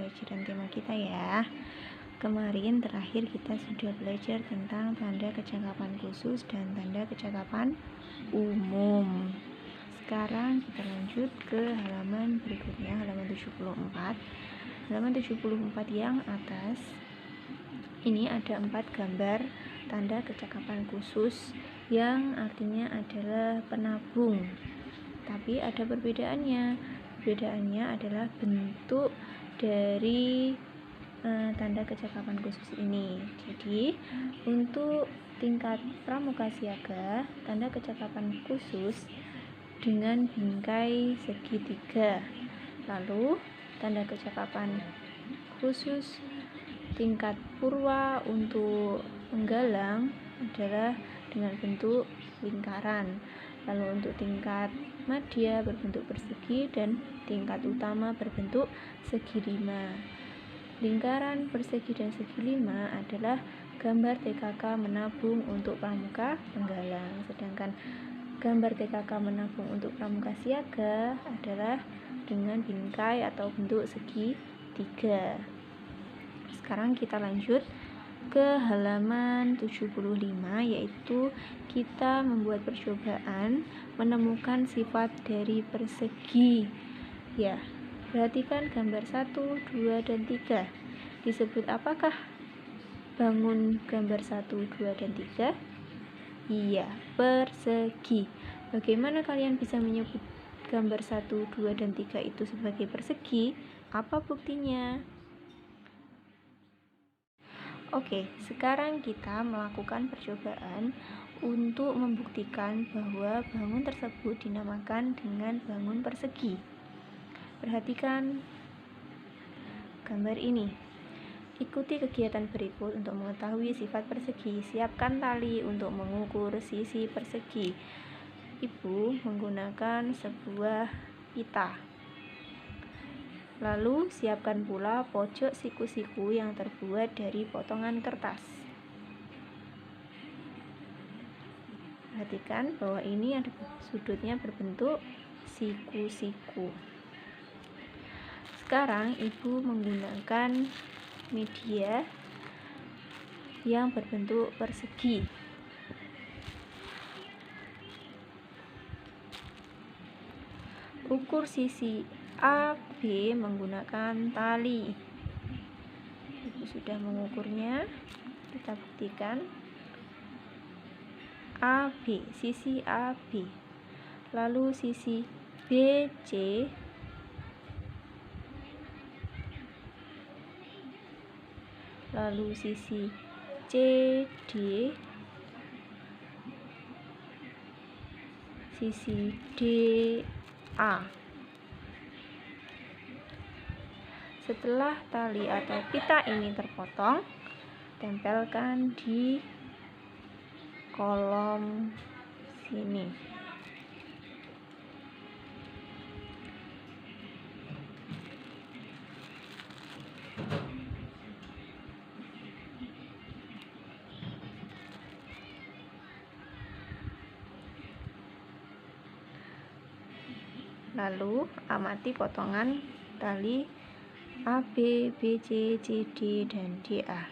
pembelajaran tema kita ya. Kemarin terakhir kita sudah belajar tentang tanda kecakapan khusus dan tanda kecakapan umum. Sekarang kita lanjut ke halaman berikutnya, halaman 74. Halaman 74 yang atas ini ada 4 gambar tanda kecakapan khusus yang artinya adalah penabung. Tapi ada perbedaannya. Perbedaannya adalah bentuk dari tanda kecakapan khusus ini. Jadi untuk tingkat pramuka siaga, tanda kecakapan khusus dengan bingkai segitiga. Lalu tanda kecakapan khusus tingkat purwa untuk penggalang adalah dengan bentuk lingkaran. Lalu untuk tingkat madya berbentuk persegi dan tingkat utama berbentuk segi lima. Lingkaran, persegi, dan segi lima adalah gambar TKK menabung untuk pramuka penggalang. Sedangkan gambar TKK menabung untuk pramuka siaga adalah dengan bingkai atau bentuk segi tiga. Sekarang kita lanjut ke halaman 75, yaitu kita membuat percobaan menemukan sifat dari persegi. Ya, perhatikan gambar 1, 2, dan 3. Disebut apakah bangun gambar 1, 2, dan 3? Iya, persegi. Bagaimana kalian bisa menyebut gambar 1, 2, dan 3 itu sebagai persegi? Apa buktinya? Oke, sekarang kita melakukan percobaan untuk membuktikan bahwa bangun tersebut dinamakan dengan bangun persegi. Perhatikan gambar ini. Ikuti kegiatan berikut untuk mengetahui sifat persegi. Siapkan tali untuk mengukur sisi persegi. Ibu menggunakan sebuah pita. Lalu siapkan pula pojok siku-siku yang terbuat dari potongan kertas. Perhatikan bahwa ini ada sudutnya berbentuk siku-siku. Sekarang ibu menggunakan media yang berbentuk persegi. Ukur sisi AB menggunakan tali. Ibu sudah mengukurnya. Kita buktikan. AB, sisi AB. Lalu sisi BC. Lalu sisi CD, sisi DA. Setelah tali atau pita ini terpotong, tempelkan di kolom sini. Lalu amati potongan tali AB, BC, CD, dan DA.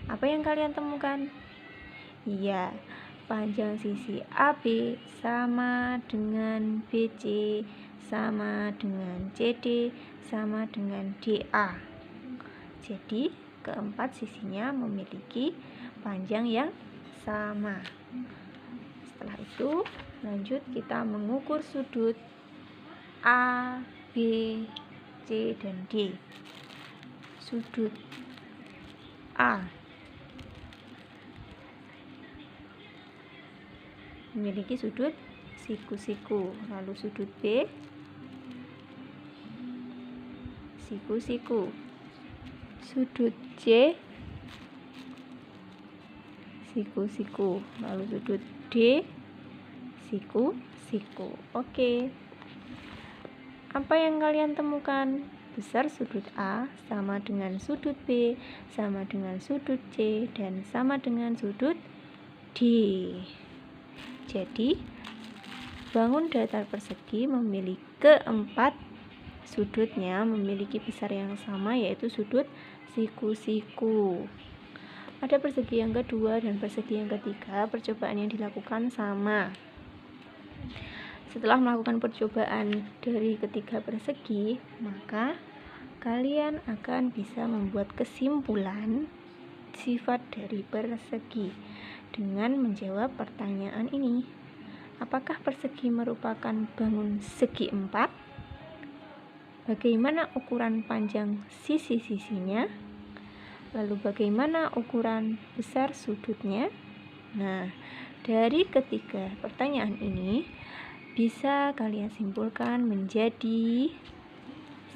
Apa yang kalian temukan? Iya, panjang sisi AB sama dengan BC, sama dengan CD, sama dengan DA. Jadi, keempat sisinya memiliki panjang yang sama. Setelah itu, lanjut kita mengukur sudut A, B, C, dan D. Sudut A memiliki sudut siku-siku. Lalu sudut B siku-siku. Sudut C siku-siku. Lalu sudut D siku-siku. Oke. Apa yang kalian temukan? Besar sudut A sama dengan sudut B, sama dengan sudut C, dan sama dengan sudut D. Jadi, bangun datar persegi memiliki keempat sudutnya memiliki besar yang sama, yaitu sudut siku-siku. Pada persegi yang kedua dan persegi yang ketiga, percobaan yang dilakukan sama. Setelah melakukan percobaan dari ketiga persegi, maka kalian akan bisa membuat kesimpulan sifat dari persegi dengan menjawab pertanyaan ini. Apakah persegi merupakan bangun segi 4? Bagaimana ukuran panjang sisi-sisinya? Lalu bagaimana ukuran besar sudutnya? Nah, dari ketiga pertanyaan ini bisa kalian simpulkan menjadi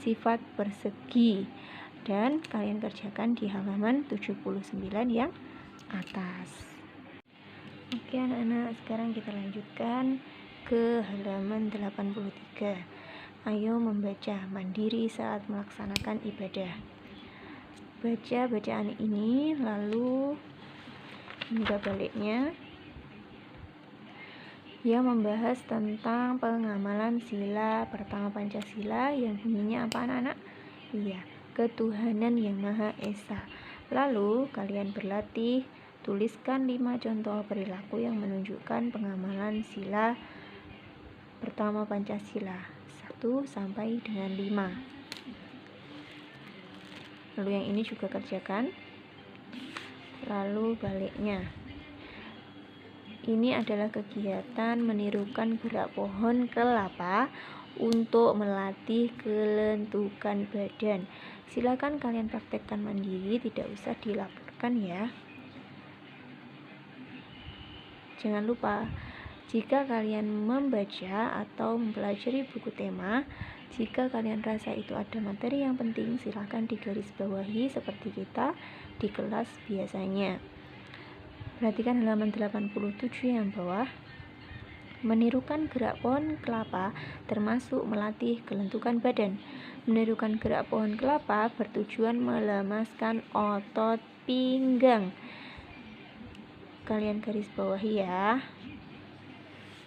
sifat persegi dan kalian kerjakan di halaman 79 yang atas. Oke anak-anak, sekarang kita lanjutkan ke halaman 83. Ayo membaca mandiri saat melaksanakan ibadah. Baca bacaan ini lalu hingga baliknya yang membahas tentang pengamalan sila pertama Pancasila yang bunyinya apa anak-anak? Iya, ketuhanan yang Maha Esa. Lalu kalian berlatih tuliskan 5 contoh perilaku yang menunjukkan pengamalan sila pertama Pancasila 1 sampai dengan 5. Lalu yang ini juga kerjakan. Lalu baliknya. Ini adalah kegiatan menirukan gerak pohon kelapa untuk melatih kelentukan badan. Silakan kalian praktekkan mandiri, tidak usah dilaporkan ya. Jangan lupa, jika kalian membaca atau mempelajari buku tema, jika kalian rasa itu ada materi yang penting, silahkan digarisbawahi seperti kita di kelas biasanya. Perhatikan halaman 87 yang bawah. Menirukan gerak pohon kelapa termasuk melatih kelentukan badan. Menirukan gerak pohon kelapa bertujuan melemaskan otot pinggang. Kalian garis bawahi ya,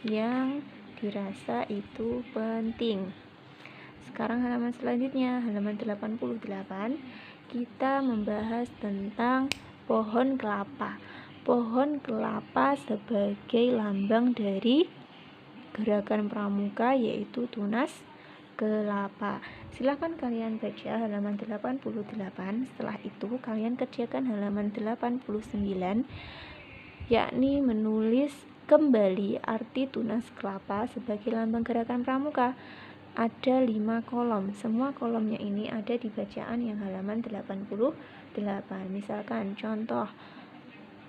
yang dirasa itu penting. Sekarang halaman selanjutnya, halaman 88, kita membahas tentang pohon kelapa. Pohon kelapa sebagai lambang dari gerakan pramuka, yaitu tunas kelapa. Silahkan kalian baca halaman 88. Setelah itu kalian kerjakan halaman 89, yakni menulis kembali arti tunas kelapa sebagai lambang gerakan pramuka. Ada 5 kolom. Semua kolomnya ini ada di bacaan yang halaman 88. Misalkan contoh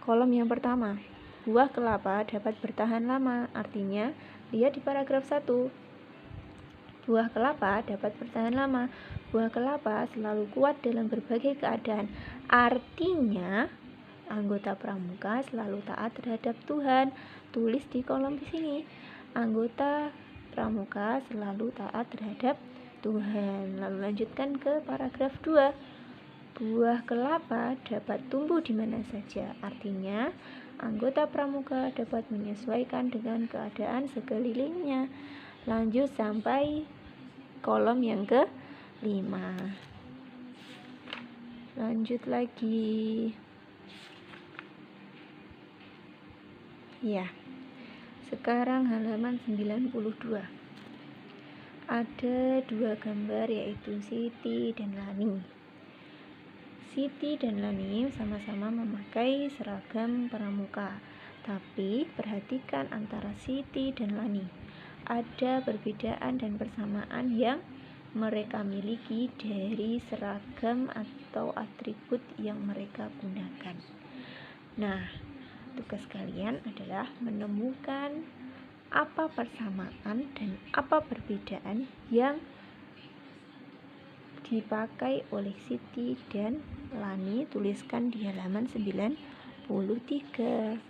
kolom yang pertama, buah kelapa dapat bertahan lama. Artinya, lihat di paragraf 1. Buah kelapa dapat bertahan lama. Buah kelapa selalu kuat dalam berbagai keadaan. Artinya, anggota pramuka selalu taat terhadap Tuhan. Tulis di kolom di sini. Anggota pramuka selalu taat terhadap Tuhan. Lalu lanjutkan ke paragraf 2. Buah kelapa dapat tumbuh di mana saja. Artinya, anggota pramuka dapat menyesuaikan dengan keadaan sekelilingnya. Lanjut sampai kolom yang ke-5. Lanjut lagi. Ya. Sekarang halaman 92. Ada 2 gambar, yaitu Siti dan Lani. Siti dan Lani sama-sama memakai seragam pramuka. Tapi perhatikan antara Siti dan Lani. Ada perbedaan dan persamaan yang mereka miliki dari seragam atau atribut yang mereka gunakan. Nah, tugas kalian adalah menemukan apa persamaan dan apa perbedaan yang dipakai oleh Siti dan Lani. Tuliskan di halaman 93.